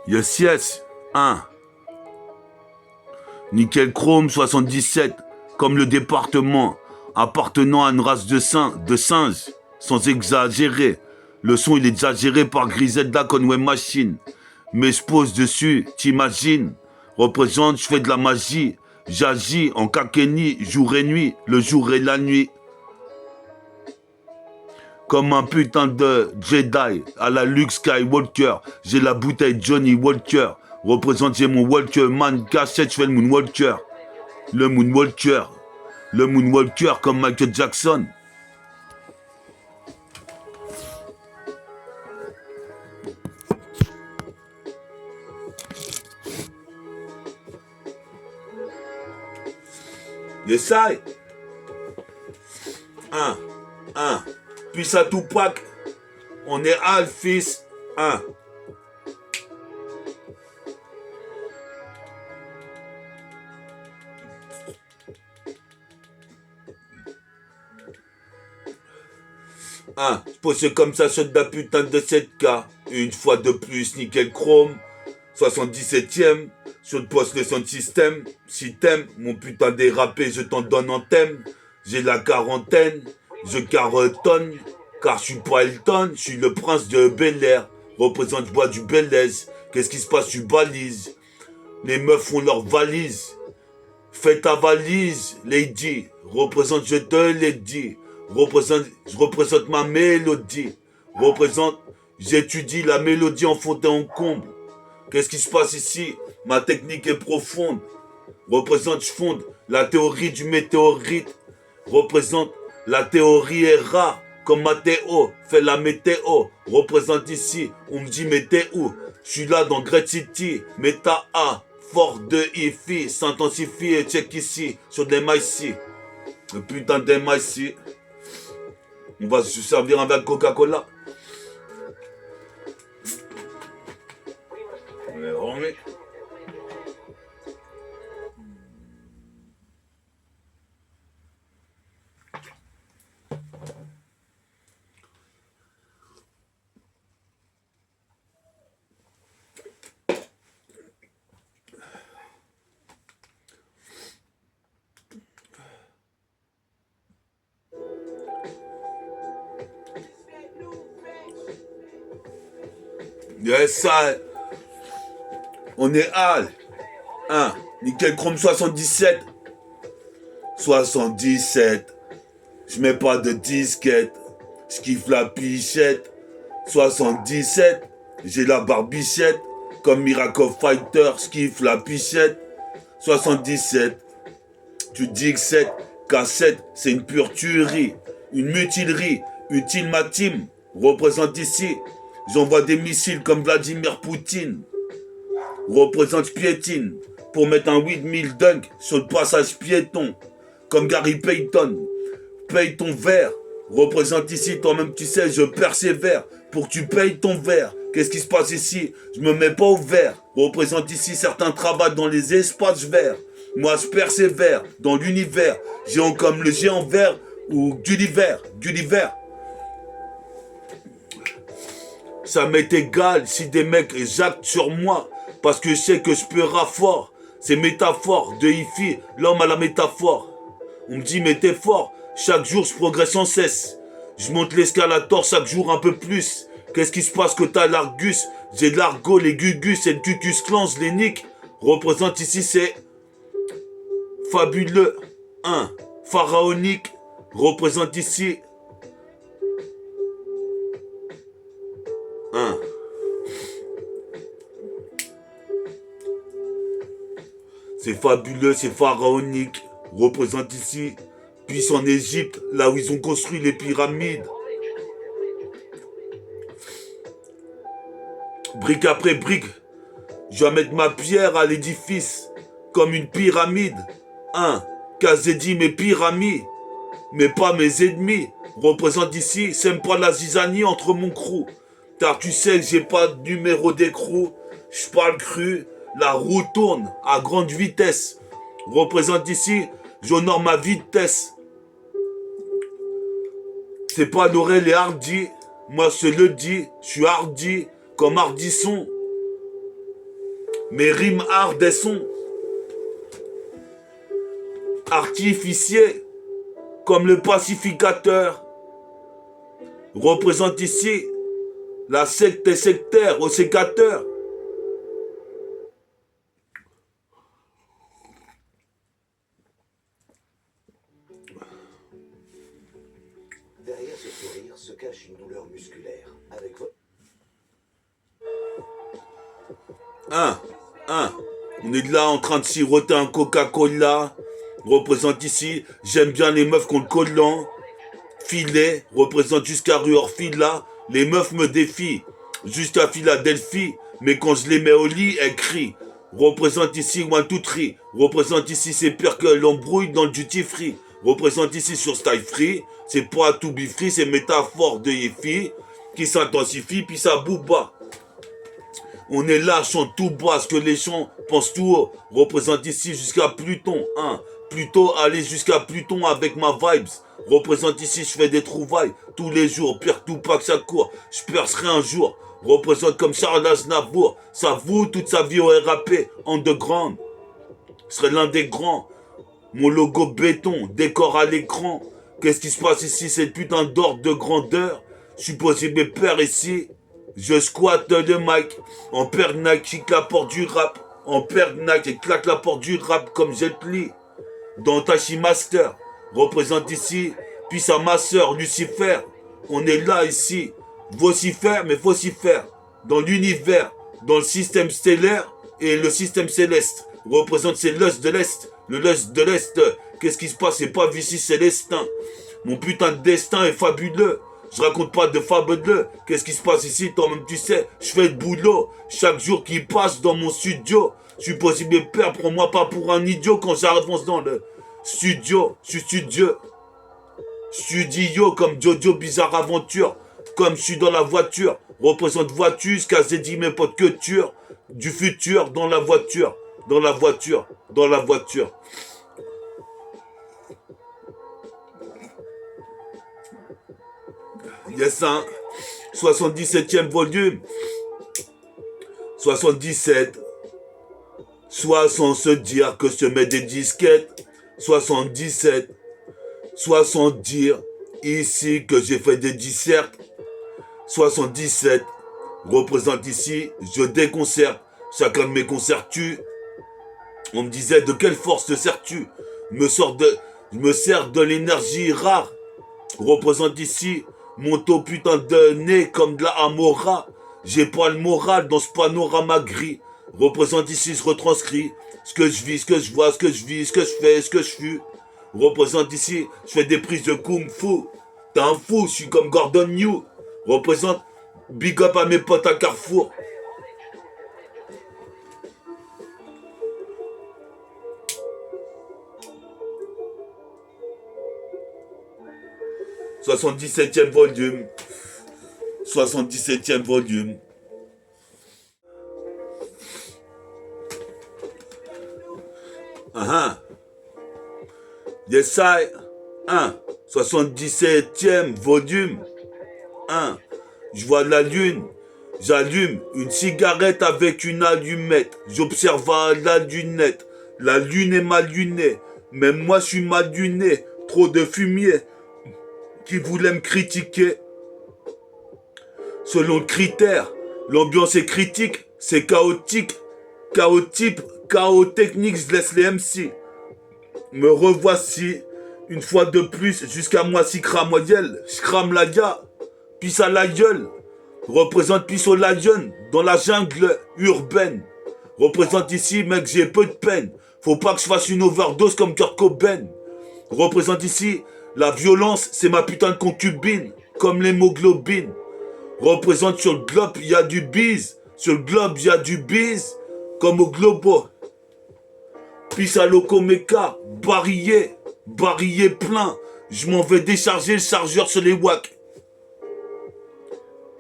Yes, yes. 1. Nickel chrome 77. Comme le département. Appartenant à une race de singes. Sans exagérer. Le son il est exagéré par Griselda Conway Machine. Mais je pose dessus, t'imagines. Représente, je fais de la magie. J'agis en kakeni, jour et nuit. Le jour et la nuit. Comme un putain de Jedi à la Luke Skywalker. J'ai la bouteille Johnny Walker. Représente, j'ai mon Walker man. Cachette, je fais le Moonwalker. Le Moonwalker. Le Moonwalker comme Michael Jackson. Yes, I. 1. Puis ça Tupac. On est Al, fils. 1. Posé comme ça sur de la putain de 7K. Une fois de plus, nickel chrome. 77ème. Sur le poste le son système. Si t'aimes, mon putain dérapé, je t'en donne en thème. J'ai la quarantaine. Je cartonne. Car je suis pas Elton, je suis le prince de Bel Air. Représente bois du Bel-Aise. Qu'est-ce qui se passe, tu balises. Les meufs font leur valise. Fais ta valise, lady. Représente, je te l'ai dit. Je représente ma mélodie. Représente, j'étudie la mélodie en fond et en comble. Qu'est-ce qui se passe ici? Ma technique est profonde. Représente, je fonde la théorie du météorite. Représente, la théorie est rare. Comme Mathéo, fait la météo. Représente ici, on me dit mais t'es où? Je suis là dans Great City, Méta A. Fort de IFI, s'intensifie et check ici, sur des MIC. Le putain des MIC. On va se servir un verre de Coca-Cola. On est remis. Yes, ça. On est Al. 1. Nickel chrome 77. 77. Je mets pas de disquette. Je kiffe la pichette. 77. J'ai la barbichette. Comme Miracle Fighter, je kiffe la pichette. 77. Tu dis que 7. Cassette, c'est une pure tuerie. Une mutilerie. Utile ma team. Représente ici. J'envoie des missiles comme Vladimir Poutine. Représente piétine. Pour mettre un 8000 dunk sur le passage piéton. Comme Gary Payton. Paye ton verre. Représente ici, toi-même tu sais, je persévère. Pour que tu payes ton verre. Qu'est-ce qui se passe ici? Je me mets pas au vert. Représente ici, certains travaillent dans les espaces verts. Moi je persévère dans l'univers. Géant comme le géant vert ou Gulliver. Ça m'est égal si des mecs jactent sur moi. Parce que je sais que je peux fort. C'est métaphore de Ifi, l'homme à la métaphore. On me dit mais t'es fort. Chaque jour je progresse sans cesse. Je monte l'escalator chaque jour un peu plus. Qu'est-ce qui se passe que t'as l'Argus? J'ai de l'argot, les gugus et le cucus clans, les nique. Représente ici c'est fabuleux. 1. Pharaonique. Représente ici 1. C'est fabuleux, c'est pharaonique. Représente ici, puis en Égypte, là où ils ont construit les pyramides. Brique après brique, je vais mettre ma pierre à l'édifice, comme une pyramide. 1. Kazedi mes pyramides, mais pas mes ennemis. Représente ici, c'est pas la zizanie entre mon crew. Car tu sais que j'ai pas de numéro d'écrou. Je parle cru, la roue tourne à grande vitesse. Représente ici, j'honore ma vitesse. C'est pas Laurel et Hardy. Moi je le dis, je suis hardy comme Hardisson. Mes rimes art des sons. Artificier, comme le pacificateur. Représente ici la secte des sectaires aux sécateurs. Derrière ce sourire se cache une douleur musculaire. Avec votre... On est là en train de siroter un Coca-Cola. Représente ici, j'aime bien les meufs qui ont le collant. Filet, représente jusqu'à rue Orfila. Les meufs me défient. Jusqu'à Philadelphie. Mais quand je les mets au lit, elles crient. Représente ici One Two Three. Représente ici, c'est pire que l'embrouille dans le duty free. Représente ici sur Style Free. C'est pas to be free, c'est métaphore de Yefi qui s'intensifie puis ça bouba. On est là, chante tout bas, ce que les gens pensent tout haut. Représente ici jusqu'à Pluton, Plutôt aller jusqu'à Pluton avec ma vibes. Représente ici, je fais des trouvailles tous les jours. Pire tout pas que ça court, je percerai un jour. Représente comme Charles Aznavour. Ça voue toute sa vie au RAP, underground. Je serai l'un des grands. Mon logo béton, décor à l'écran. Qu'est-ce qui se passe ici, cette putain d'ordre de grandeur? Je suis posé mes pères ici. Je squatte le mic. En pernac, je la porte du rap. En pernac, je claque la porte du rap comme Jet Li. Dans Tachi Master, représente ici. Puis ça ma soeur, Lucifer. On est là ici. Vocifère, mais vocifère. Dans l'univers, dans le système stellaire et le système céleste. Représente ces lusts de l'Est. Le lust de l'Est. Qu'est-ce qui se passe? C'est pas Vici Célestin. Mon putain de destin est fabuleux. Je raconte pas de fabuleux. Qu'est-ce qui se passe ici? Toi-même tu sais, je fais le boulot. Chaque jour qui passe dans mon studio. Je suis possible de perdre, prends-moi pas pour un idiot quand j'avance dans le studio. Je suis studieux. Studio comme Jojo Bizarre Aventure. Comme je suis dans la voiture. Représente voiture, ce qu'a dit mes potes que tueur. Du futur dans la voiture. Dans la voiture. Dans la voiture. Yes, 77e volume. 77. Soit sans se dire que je mets des disquettes. 77. Soit sans dire ici que j'ai fait des dissertes. 77. Représente ici, je déconcerte. Chacun de mes concerts tue. On me disait de quelle force te sers-tu? Je me sers de l'énergie rare. Représente ici mon taux putain de nez comme de la Amora. J'ai pas le moral dans ce panorama gris. Représente ici, je retranscris ce que je vis, ce que je vois, ce que je vis, ce que je fais, ce que je fus. Représente ici, je fais des prises de kung fu. T'es un fou, je suis comme Gordon New. Représente, big up à mes potes à Carrefour. « 77e volume. 77e volume. Yes, I. 77e volume. Je vois la lune. J'allume une cigarette avec une allumette. J'observe à la lunette. La lune est mal lunée. Même moi, je suis mal luné. Trop de fumier qui voulait me critiquer. Selon le critère, l'ambiance est critique, c'est chaotique. Chaotype, chaos technique, je laisse les MC. Me revoici, une fois de plus, jusqu'à moi si cramoyel. Je crame la ya, pisse à la gueule. Représente pisse au lion, dans la jungle urbaine. Représente ici, mec, j'ai peu de peine. Faut pas que je fasse une overdose comme Kurt Cobain. Représente ici, la violence, c'est ma putain de concubine, comme l'hémoglobine. Représente sur le globe, il y a du bise. Sur le globe, il y a du bise, comme au globo. Pisse à l'Okomeka, barillé plein. Je m'en vais décharger le chargeur sur les wacks.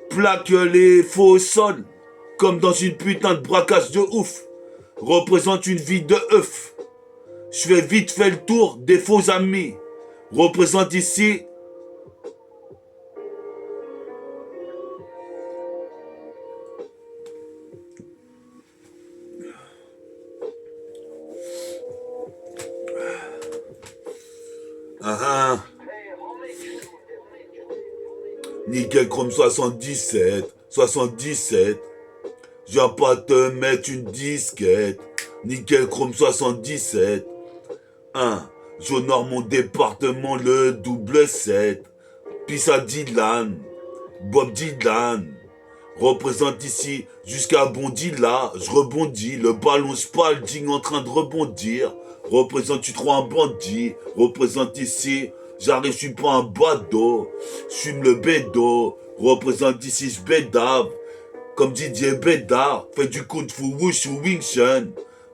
Plaque les faux au sol, comme dans une putain de braquage de ouf. Représente une vie de œuf. Je fais vite fait le tour des faux amis. Représente ici. Ah ah. Nickel Chrome 77. 77. Je viens pas te mettre une disquette. Nickel Chrome 77. J'honore mon département le double 7. Peace à Dylan. Bob Dylan. Représente ici jusqu'à Bondy là. Je rebondis. Le ballon Spalding en train de rebondir. Représente tu crois un bandit. Représente ici. J'arrive, je suis pas un badaud. Je fume le bédo. Représente ici, je bédave. Comme Didier Bédard. Fait du kung fu wushu wing chun.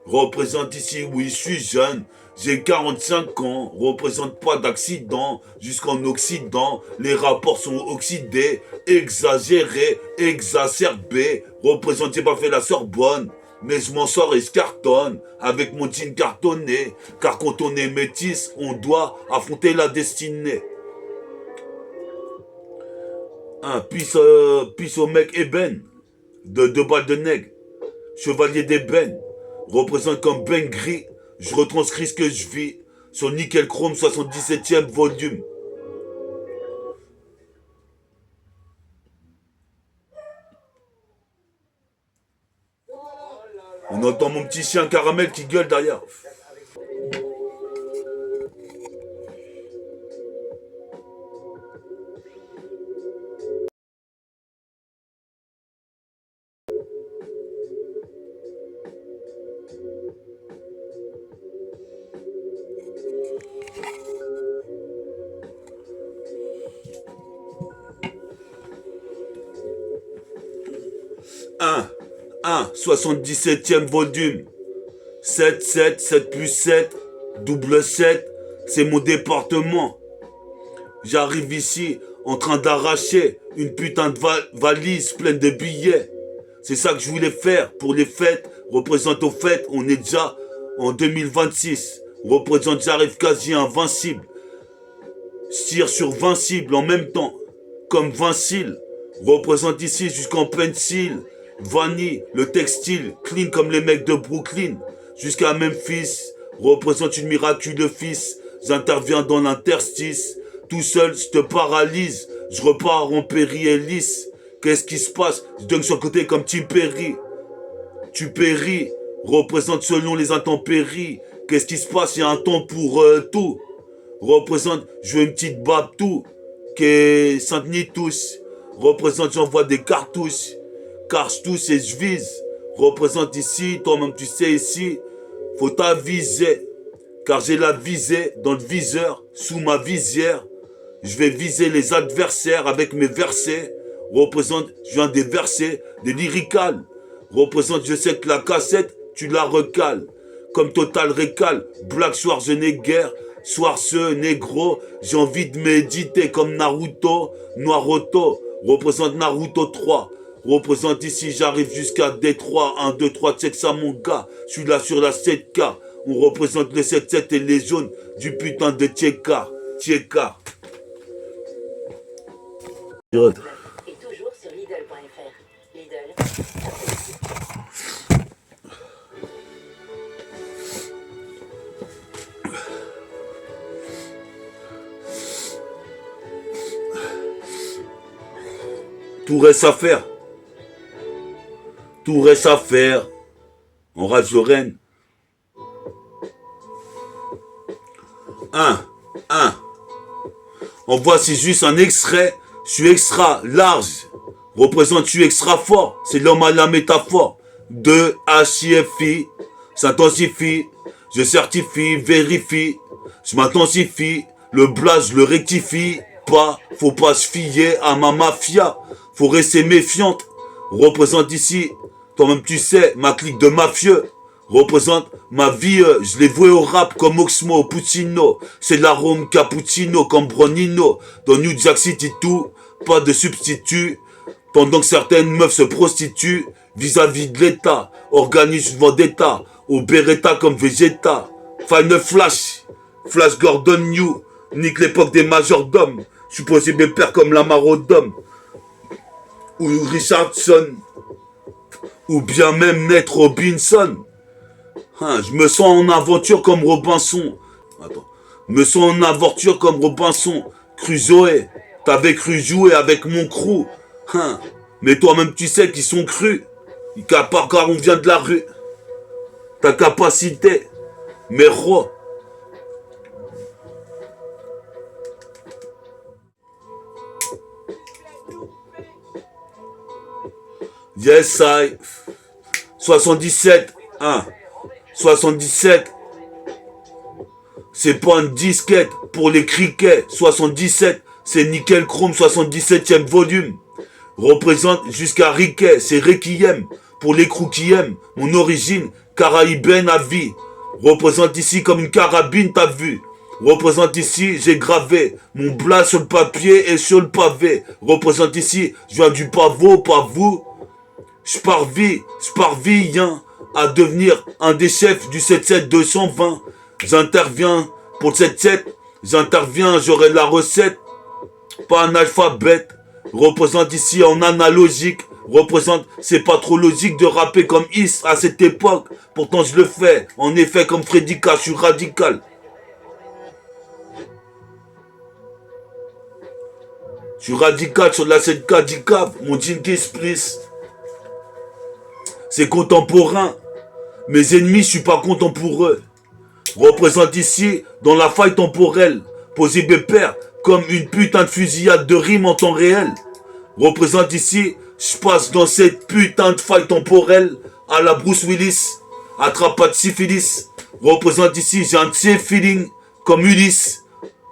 Représente ici, oui, je suis jeune. J'ai 45 ans, représente pas d'accident. Jusqu'en Occident, les rapports sont oxydés, exagérés, exacerbés. Représente, j'ai pas fait la Sorbonne, mais je m'en sors et je cartonne. Avec mon jean cartonné, car quand on est métis, on doit affronter la destinée. Peace au mec Eben, de 2 balles de nègre. Chevalier d'ébène, représente comme Ben Gris. Je retranscris ce que je vis sur Nickel Chrome 77e volume. On entend mon petit chien caramel qui gueule derrière. Un 77e volume. 7, 7, 7 plus 7, double 7, c'est mon département. J'arrive ici en train d'arracher une putain de valise pleine de billets. C'est ça que je voulais faire pour les fêtes. Représente aux fêtes, on est déjà en 2026. Représente, j'arrive quasi invincible. Je tire sur 20 cibles en même temps, comme Vincile. Représente ici jusqu'en pencil. Vanille, le textile, clean comme les mecs de Brooklyn. Jusqu'à Memphis, représente une miraculeuse fils. J'interviens dans l'interstice. Tout seul, je te paralyse. Je repars en péri-hélice. Qu'est-ce qui se passe? Je donne sur le côté comme Tim Perry. Tu péris, représente selon les intempéries. Qu'est-ce qui se passe? Il y a un temps pour tout. Représente, je veux une petite babtou. Qu'est Saint-Denis tous. Représente, j'envoie des cartouches. Car je touche et je vise. Représente ici, toi-même tu sais ici, faut t'aviser. Car j'ai la visée dans le viseur, sous ma visière. Je vais viser les adversaires avec mes versets. Représente, je viens des versets, des lyricales. Représente, je sais que la cassette, tu la recales. Comme Total Récal, Black Schwarzenegger, Soir ce négro, j'ai envie de méditer comme Naruto, Noiroto. Représente Naruto 3. Représente ici, j'arrive jusqu'à Détroit. 1, 2, 3, check ça mon gars. Je suis là sur la 7K. On représente les 7-7 et les jaunes du putain de Tcheka. Tcheka. Et toujours sur Lidl.fr. Lidl. Tout reste à faire. Tout reste à faire. On rage Lorraine. En voici juste un extrait. Je suis extra large. Représente, je suis extra fort. C'est l'homme à la métaphore. 2 HIFI. S'intensifie. Je certifie, vérifie. Je m'intensifie. Le blast, je le rectifie. Pas, faut pas se fier à ma mafia. Faut rester méfiante. Représente ici, toi-même tu sais, ma clique de mafieux. Représente ma vie, je l'ai voué au rap comme Oxmo, Puccino. C'est l'arôme cappuccino comme Bronino. Dans New Jack City tout, pas de substitut. Pendant que certaines meufs se prostituent vis-à-vis de l'État. Organise une vendetta, au Beretta comme Vegeta. Final Flash, Flash Gordon New. Nique l'époque des majordomes. Je suis posé mes pères comme la Marodome. Ou Richardson. Ou bien même Nate Robinson. Je me sens en aventure comme Robinson. Attends. Me sens en aventure comme Robinson Crusoe. T'avais cru jouer avec mon crew. Hein. Mais toi-même tu sais qu'ils sont crus. Car on vient de la rue. Ta capacité. Mais roi. Yes, I. 77. 1. 77. C'est pas une disquette pour les criquets. 77. C'est nickel chrome 77e volume. Représente jusqu'à Riquet. C'est Requiem pour les crews qui aiment. Mon origine caraïbaine à vie. Représente ici comme une carabine, t'as vu. Représente ici, j'ai gravé mon blas sur le papier et sur le pavé. Représente ici, je viens du pavot, pas vous. Je parviens à devenir un des chefs du 77-220. J'interviens pour le 77, j'interviens, j'aurai la recette. Pas un alphabet. Représente ici en analogique. Représente, c'est pas trop logique de rapper comme Is à cette époque. Pourtant je le fais, en effet comme Freddy K, je suis radical. Je suis radical sur la 7K d'Icab, mon Jenkins please. C'est contemporain. Mes ennemis, je suis pas content pour eux. Représente ici, dans la faille temporelle, posé père comme une putain de fusillade de rime en temps réel. Représente ici, je passe dans cette putain de faille temporelle à la Bruce Willis, attrape pas de syphilis. Représente ici, j'ai un petit feeling comme Ulysse.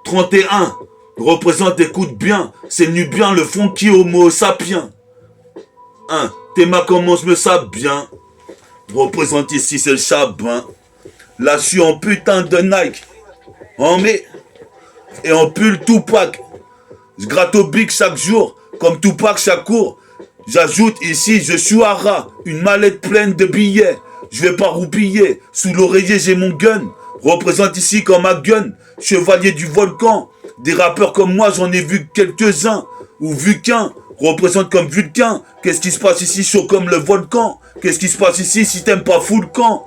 31, représente, écoute bien, c'est Nubien, le funky homo sapiens. 1, Théma comment je me sape bien. Représente ici, c'est le chabin. Là, je suis en putain de Nike. En mai. Et en pull Tupac. Je gratte au bic chaque jour. Comme Tupac chaque cours. J'ajoute ici, je suis à ras. Une mallette pleine de billets. Je vais pas roupiller. Sous l'oreiller, j'ai mon gun. Représente ici comme un gun. Chevalier du volcan. Des rappeurs comme moi, j'en ai vu quelques-uns. Ou vu qu'un. Représente comme Vulcain. Qu'est-ce qui se passe ici, chaud comme le volcan? Qu'est-ce qui se passe ici si t'aimes pas full camp?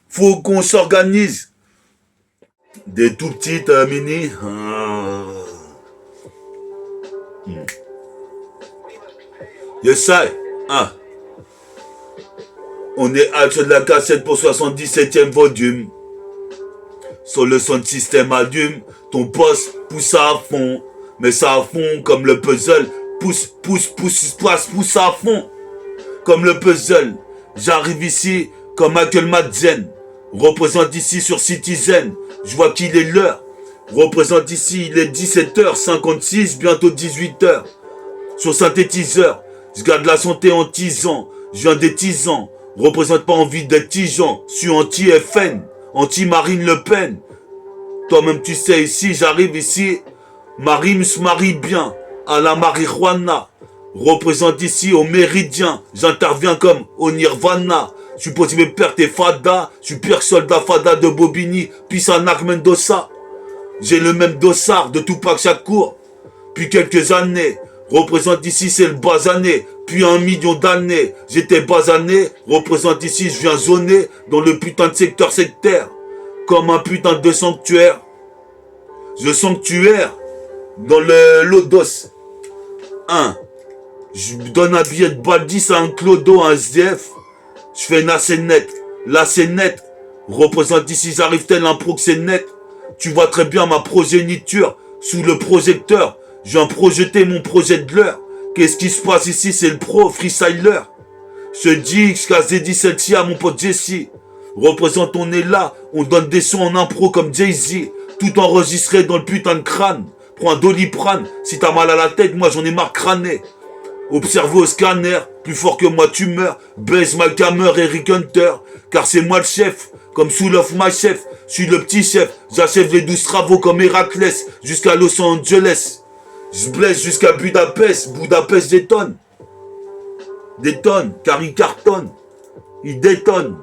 Faut qu'on s'organise. Des tout petites mini. Yes, I. On est alt sur de la cassette pour 77e volume. Sur le son de système allume. Ton poste pousse à fond. Mais ça à fond comme le puzzle. Pousse à fond. Comme le puzzle. J'arrive ici comme Michael Madsen. Représente ici sur Citizen. Je vois qu'il est l'heure. Représente ici, il est 17h56, bientôt 18h. Sur synthétiseur, je garde la santé en tisant. Je viens des tisans. Représente pas envie d'être tigeant. Je suis anti-FN, anti-Marine Le Pen. Toi-même tu sais ici, j'arrive ici. Ma rime se marie bien à la marijuana. Représente ici au méridien. J'interviens comme au Nirvana. Je suis posé mes pertes et fada. Je suis pire soldat fada de Bobigny. Puis Sanak Mendoza. J'ai le même dossard de Tupac Shakur. Puis quelques années. Représente ici c'est le basané. Puis 1 million d'années. J'étais basané. Représente ici je viens zoner dans le putain de secteur. Comme un putain de sanctuaire. Je sanctuaire dans le Lodos. 1. Je donne un billet de balle 10 à un clodo, à un SDF. Je fais une assez nette. Là c'est net. Représente ici, j'arrive tel un proxénète. Tu vois très bien ma progéniture. Sous le projecteur. Je viens projeter mon projet de l'heure. Qu'est-ce qui se passe ici? C'est le pro, freestyler. Je dis XKZ17 à mon pote Jesse. Représente, on est là. On donne des sons en impro comme Jay-Z. Tout enregistré dans le putain de crâne. Prends un Doliprane. Si t'as mal à la tête, moi j'en ai marre crâné. Observe au scanner, plus fort que moi tu meurs. Baise Mike Hammer, Eric Hunter. Car c'est moi le chef, comme Soul of my chef. Je suis le petit chef, j'achève les 12 travaux comme Héraclès. Jusqu'à Los Angeles. Je blesse jusqu'à Budapest. Budapest détonne. Détonne, car il cartonne. Il détonne.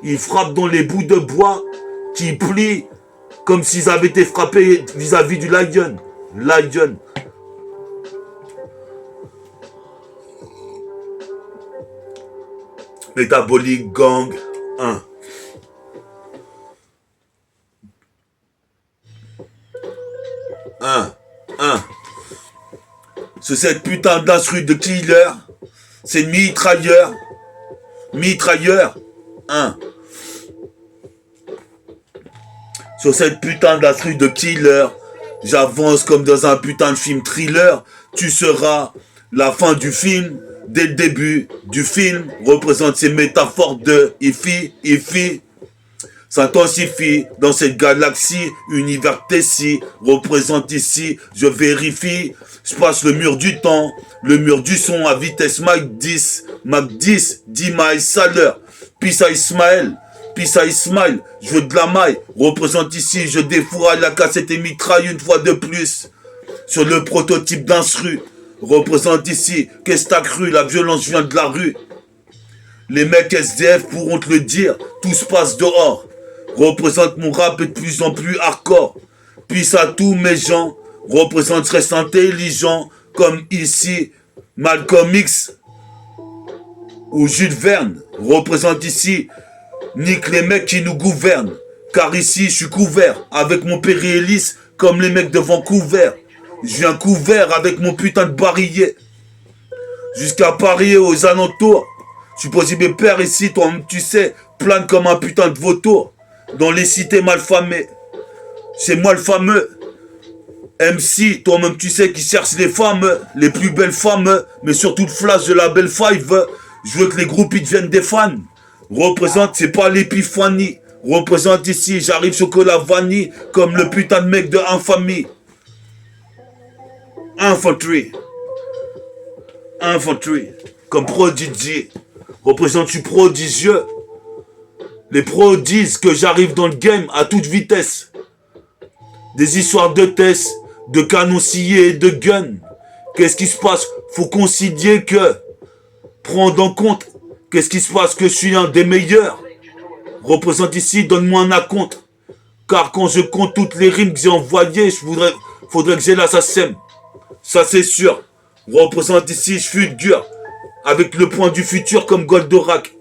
Il frappe dans les bouts de bois qui plient comme s'ils avaient été frappés vis-à-vis du Lion. Lion. Métabolique Gang 1. un. Sur cette putain d'instru de killer, c'est mitrailleur. Mitrailleur. Sur cette putain d'instru de killer, j'avance comme dans un putain de film thriller. Tu seras la fin du film. Dès le début du film, représente ces métaphores de ifi. S'intensifie dans cette galaxie, univers Tessie, représente ici, je vérifie, je passe le mur du temps, le mur du son à vitesse Mach 10, 10 miles à l'heure, peace à Ismaël, je veux de la maille, représente ici, je défouraille la cassette et mitraille une fois de plus, sur le prototype d'instru, représente ici, qu'est-ce que t'as cru, la violence vient de la rue, les mecs SDF pourront te le dire, tout se passe dehors. Représente mon rap est de plus en plus hardcore. Peace à tous mes gens. Représente reste intelligent. Comme ici, Malcolm X ou Jules Verne. Représente ici, nique les mecs qui nous gouvernent. Car ici, je suis couvert avec mon périhélice comme les mecs de Vancouver. Je viens couvert avec mon putain de barillet. Jusqu'à Paris et aux alentours. Je suis posé mes pères ici, toi-même tu sais, plane comme un putain de vautour. Dans les cités malfamées. C'est moi le fameux MC, toi-même tu sais, qui cherche les femmes, les plus belles femmes, mais surtout le flash de la belle five. Je veux que les groupes ils deviennent des fans. Représente, c'est pas l'épiphanie. Représente ici, j'arrive chocolat vanille, comme le putain de mec de Infamie. Infantry. Comme Prodigy. Représente, je suis prodigieux. Les pros disent que j'arrive dans le game à toute vitesse. Des histoires de tests, de canons sciés et de guns. Qu'est-ce qui se passe? Faut concilier que. Prendre en compte. Qu'est-ce qui se passe? Que je suis un des meilleurs. Représente ici, donne-moi un acompte. Car quand je compte toutes les rimes que j'ai envoyées, faudrait que j'ai l'assassin. Ça c'est sûr. Représente ici, je suis dur. Avec le point du futur comme Goldorak.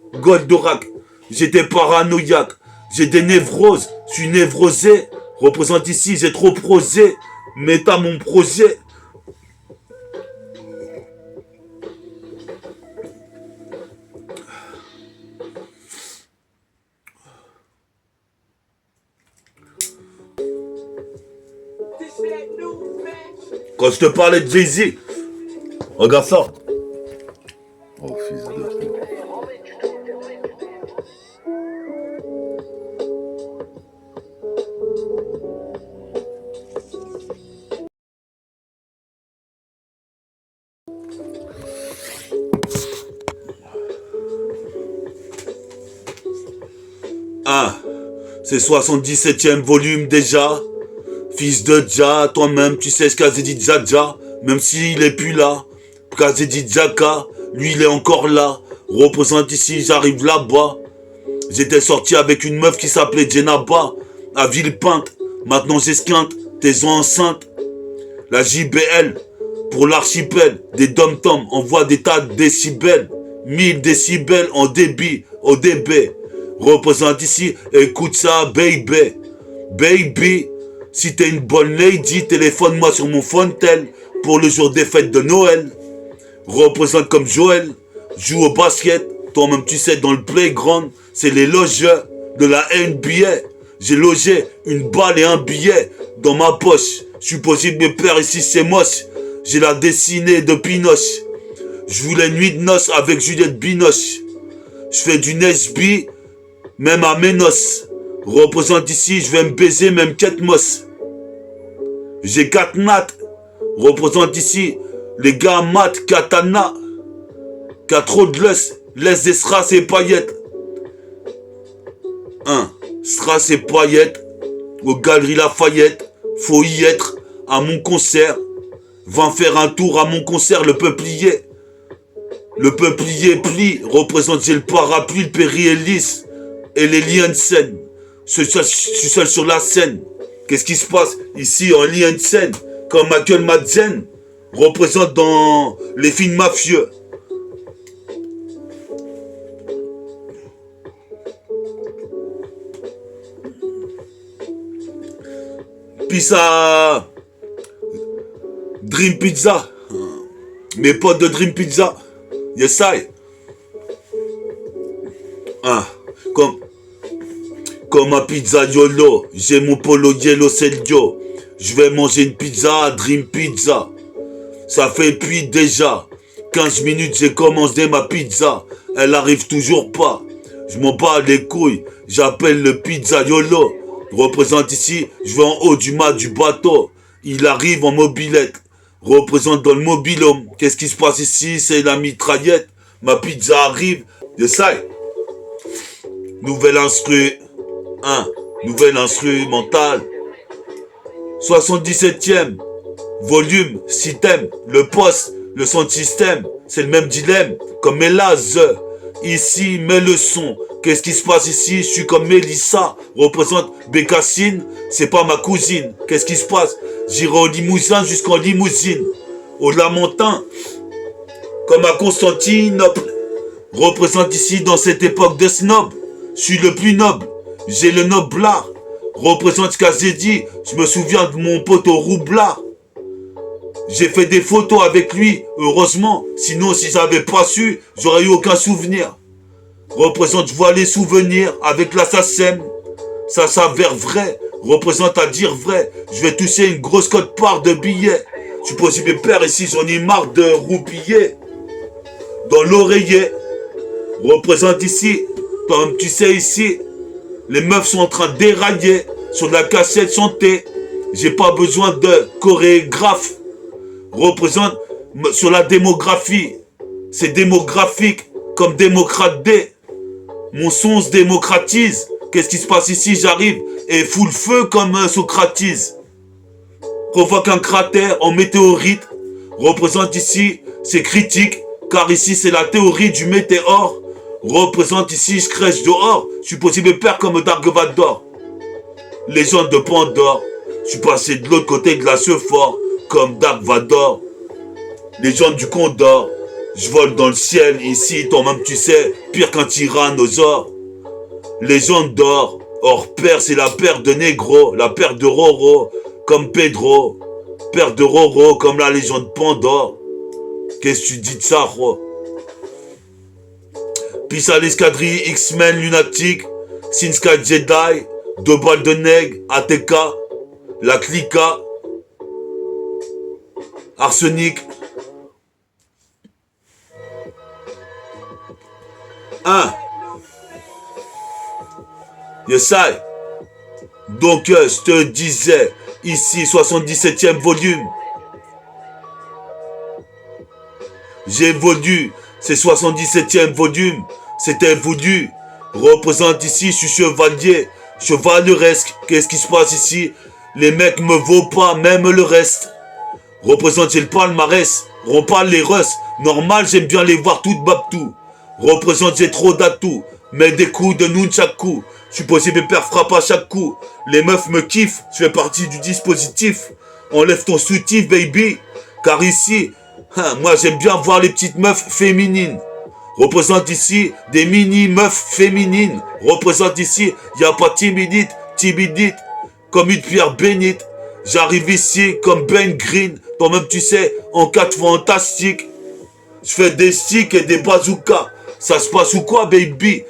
J'étais paranoïaque, j'ai des névroses, je suis névrosé. Représente ici, j'ai trop prosé, mais t'as mon projet. Quand je te parlais de Jay-Z, regarde ça. Oh fils de... Ah, c'est 77e volume déjà. Fils de Dja, toi-même, tu sais ce qu'a dit Dja, même s'il est plus là. Qu'a dit Djaka, lui il est encore là. Représente ici, j'arrive là-bas. J'étais sorti avec une meuf qui s'appelait Djenaba, à Villepinte. Maintenant j'esquinte, t'es enceinte. La JBL, pour l'archipel, des dom-toms envoie des tas de décibels. 1000 décibels en débit, au dB. Représente ici, écoute ça, baby. Baby, si t'es une bonne lady, téléphone-moi sur mon Fontel pour le jour des fêtes de Noël. Représente comme Joël, joue au basket, toi-même tu sais dans le playground, c'est les logeurs de la NBA. J'ai logé une balle et un billet dans ma poche. Je suis possible de père ici c'est moche. J'ai la dessinée de Pinoche. Je voulais nuit de noces avec Juliette Binoche. Je fais du Nesby, même à mes noces. Représente ici, je vais me baiser même 4 mosses. J'ai 4 nattes. Représente ici, les gars mat, katana. Qu'a trop de laisse des strass et paillettes. Strass et paillettes. Aux Galeries Lafayette. Faut y être à mon concert. Va faire un tour à mon concert, le peuplier. Le peuplier plie, représente j'ai le parapluie, le périhélice et les liens de scène. Je suis seul sur la scène. Qu'est-ce qui se passe ici en lien de scène? Comme Michael Madsen représente dans les films mafieux. Puis ça... Dream Pizza. Mes potes de Dream Pizza. Yes, I. Comme un pizza YOLO. J'ai mon polo yellow Celio. Je vais manger une pizza à Dream Pizza. Ça fait puis déjà 15 minutes j'ai commandé ma pizza. Elle arrive toujours pas. Je m'en bats les couilles. J'appelle le pizza YOLO. Représente ici, je vais en haut du mât du bateau. Il arrive en mobilette. Représente dans le mobilhome. Qu'est-ce qui se passe ici? C'est la mitraillette. Ma pizza arrive. De ça. Nouvelle instru. Nouvelle instrumentale. 77e. Volume. Système. Le poste. Le son système. C'est le même dilemme. Comme Mélaz. Ici, mets le son. Qu'est-ce qui se passe ici? Je suis comme Mélissa. Représente Bécassine. C'est pas ma cousine. Qu'est-ce qui se passe? J'irai au Limousin jusqu'en limousine. Au Lamentin. Comme à Constantinople. Représente ici dans cette époque de snob. Je suis le plus noble. J'ai le noblard. Représente Kazedi. Je me souviens de mon pote au roublard. J'ai fait des photos avec lui, heureusement. Sinon, si j'avais pas su, j'aurais eu aucun souvenir. Représente, je vois les souvenirs avec l'assassin. Ça s'avère vrai. Représente à dire vrai. Je vais toucher une grosse cote-part de billets. Je suis possible père ici, j'en ai marre de roupiller. Dans l'oreiller. Représente ici. Comme tu sais ici, les meufs sont en train de dérailler sur de la cassette chantée. J'ai pas besoin de chorégraphe. Représente sur la démographie. C'est démographique comme démocrate D. Mon son se démocratise. Qu'est-ce qui se passe ici? J'arrive et fous le feu comme Socratise. Provoque un cratère en météorite. Représente ici, c'est critique. Car ici c'est la théorie du météore. Représente ici, je crèche dehors. Je suis possible père comme Dark Vador. Légende de Pandore. Je suis passé de l'autre côté de la Sephore. Comme Dark Vador. Légende du Condor. Je vole dans le ciel ici, toi-même tu sais, pire qu'un tyrannosaure. Légende d'or. Hors pair, c'est la paire de Négro. La paire de Roro, comme Pedro. Paire de Roro, comme la légende Pandore. Qu'est-ce que tu dis de ça, gros? Pisse à l'escadrille, X-Men lunatique, Sinska Jedi, 2 balles de nègre, ATK, la Clica, Arsenic. Yes, I. Donc, je te disais, ici, 77e volume. J'évolue, c'est 77e volume. C'était voulu. Représente ici, je suis chevalier. Chevaleresque. Qu'est-ce qui se passe ici? Les mecs me vaut pas, même le reste. Représente, j'ai le palmarès. On parle les russes. Normal, j'aime bien les voir toutes babtou. Représente, j'ai trop d'atouts. Mets des coups de nunchaku. Je suis possible de faire frappe à chaque coup. Les meufs me kiffent. Je fais partie du dispositif. Enlève ton soutif, baby. Car ici, moi j'aime bien voir les petites meufs féminines. Représente ici des mini-meufs féminines. Représente ici, y a pas timidite, comme une pierre bénite. J'arrive ici comme Ben Green. Toi-même tu sais, en 4 fantastiques. Je fais des sticks et des bazookas. Ça se passe ou quoi, baby?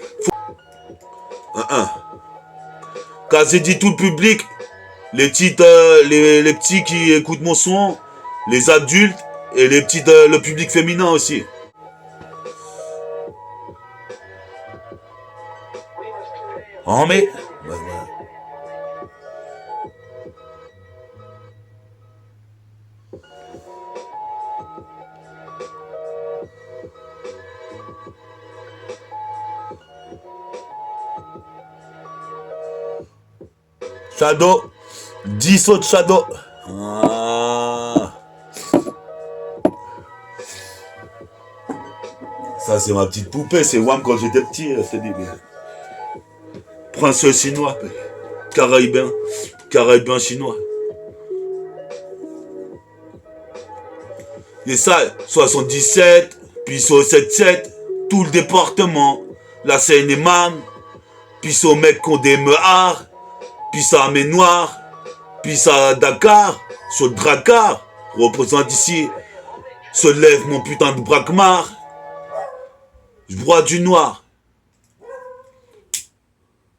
Quand j'ai dit tout le public, les petits qui écoutent mon son, les adultes et les petits, le public féminin aussi. Oh mais... Ouais. Shadow, 10 autres Shadow. Ça c'est ma petite poupée, c'est Wham quand j'étais petit, je te dis bien. Prince chinois, Caraïbien chinois. Et ça, 77, puis au 77, tout le département, la Seine-et-Marne, puis au mec qu'on des meuhards, puis ça à Ménoir, puis ça à Dakar, sur le Drakkar, représente ici. Se lève mon putain de braquemar. Je broie du noir.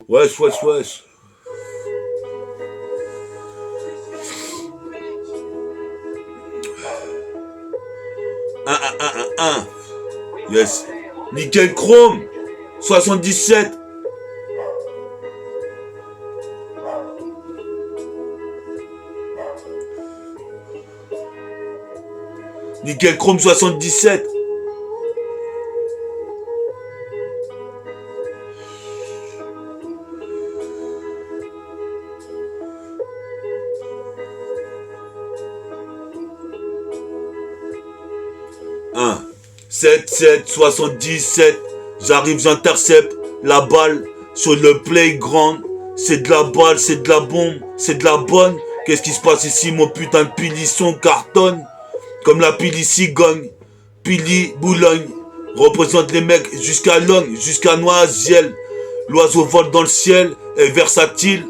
Wesh, wesh, wesh. Un. Yes. Nickel chrome. 77. Nickel chrome 77. Un. 7, 77. J'arrive, j'intercepte la balle sur le playground. C'est de la balle, c'est de la bombe, c'est de la bonne. Qu'est-ce qui se passe ici? Mon putain de pilisson cartonne. Comme la pili cigogne, pili Boulogne, représente les mecs jusqu'à Logne, jusqu'à Noisiel. L'oiseau vole dans le ciel, est versatile.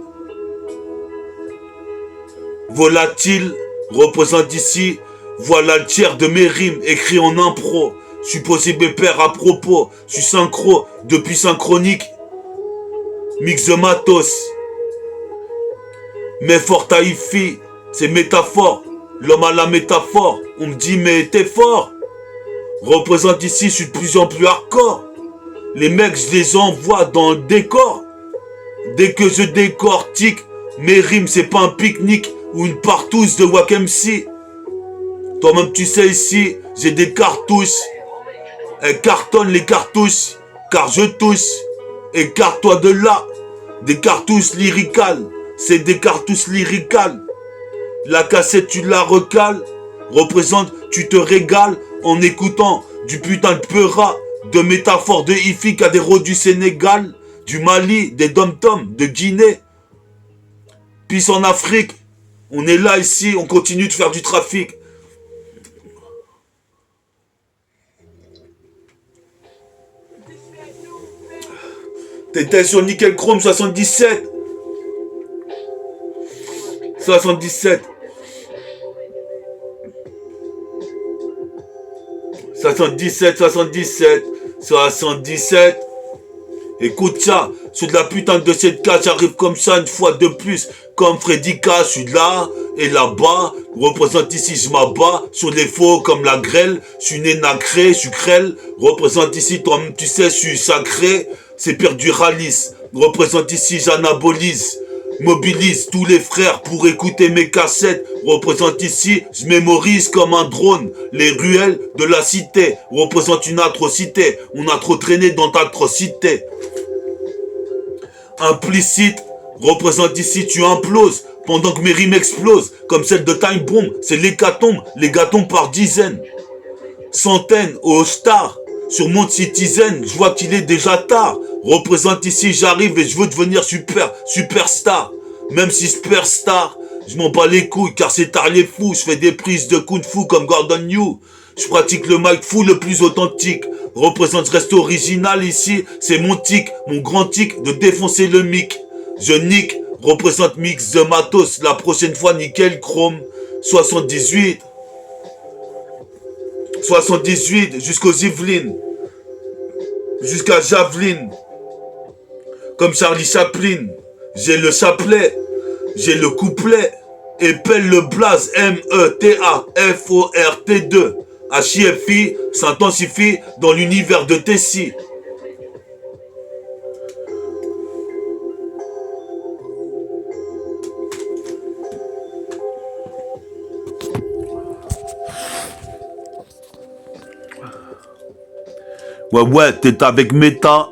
Volatile, représente ici. Voilà le tiers de mes rimes, écrits en impro. Supposé père à propos, je suis synchro, depuis synchronique. Mix de matos. Mais fort taïfi, c'est métaphore. L'homme à la métaphore, on me dit mais t'es fort. Représente ici, je suis de plus en plus hardcore. Les mecs, je les envoie dans le décor. Dès que je décortique, mes rimes, c'est pas un pique-nique ou une partouze de Wack MC. Toi-même, tu sais ici, j'ai des cartouches. Elles cartonnent les cartouches, car je touche. Écarte-toi de là. Des cartouches lyricales, c'est des cartouches lyricales. La cassette, tu la recales. Représente, tu te régales en écoutant du putain de peura, de métaphores de Ifi, Kadero du Sénégal, du Mali, des dom-toms, de Guinée. Peace en Afrique. On est là ici, on continue de faire du trafic. T'étais sur Nickel Chrome 77. 77. 77. Écoute ça, sur de la putain de cette case, j'arrive comme ça une fois de plus. Comme Freddy K, je suis là et là-bas. Représente ici, je m'abats sur les faux comme la grêle. Je suis né nacré, je suis crêle. Représente ici, toi-même tu sais, je suis sacré. C'est pire du ralice. Représente ici, j'anabolise. Mobilise tous les frères pour écouter mes cassettes. Représente ici, je mémorise comme un drone les ruelles de la cité. Représente une atrocité. On a trop traîné dans ta atrocité. Implicite, représente ici, tu imploses pendant que mes rimes explosent comme celle de Time Bomb. C'est l'hécatombe, les gâtons par dizaines. Centaines aux stars. Sur mon citizen, je vois qu'il est déjà tard. Représente ici, j'arrive et je veux devenir superstar. Même si superstar, je m'en bats les couilles car c'est tard les fous. Je fais des prises de kung-fu comme Gordon Liu. Je pratique le mic fou le plus authentique. Représente, je reste original ici. C'est mon tic, mon grand tic de défoncer le mic. Je nique, représente mix de matos. La prochaine fois, nickel chrome 78. 78 jusqu'aux Yvelines. Jusqu'à Javelin. Comme Charlie Chaplin. J'ai le chapelet. J'ai le couplet. Épelle le blaze. METAFORT2. HIFI s'intensifie dans l'univers de Tessie. Ouais, t'es avec Meta.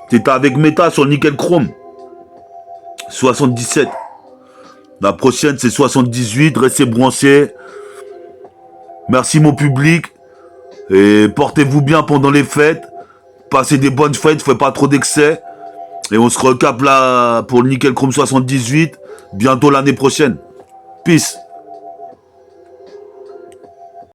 T'es avec Meta sur Nickel Chrome. 77. La prochaine, c'est 78. Restez branchés. Merci, mon public. Et portez-vous bien pendant les fêtes. Passez des bonnes fêtes. Faites pas trop d'excès. Et on se recapte là pour le Nickel Chrome 78. Bientôt l'année prochaine. Peace.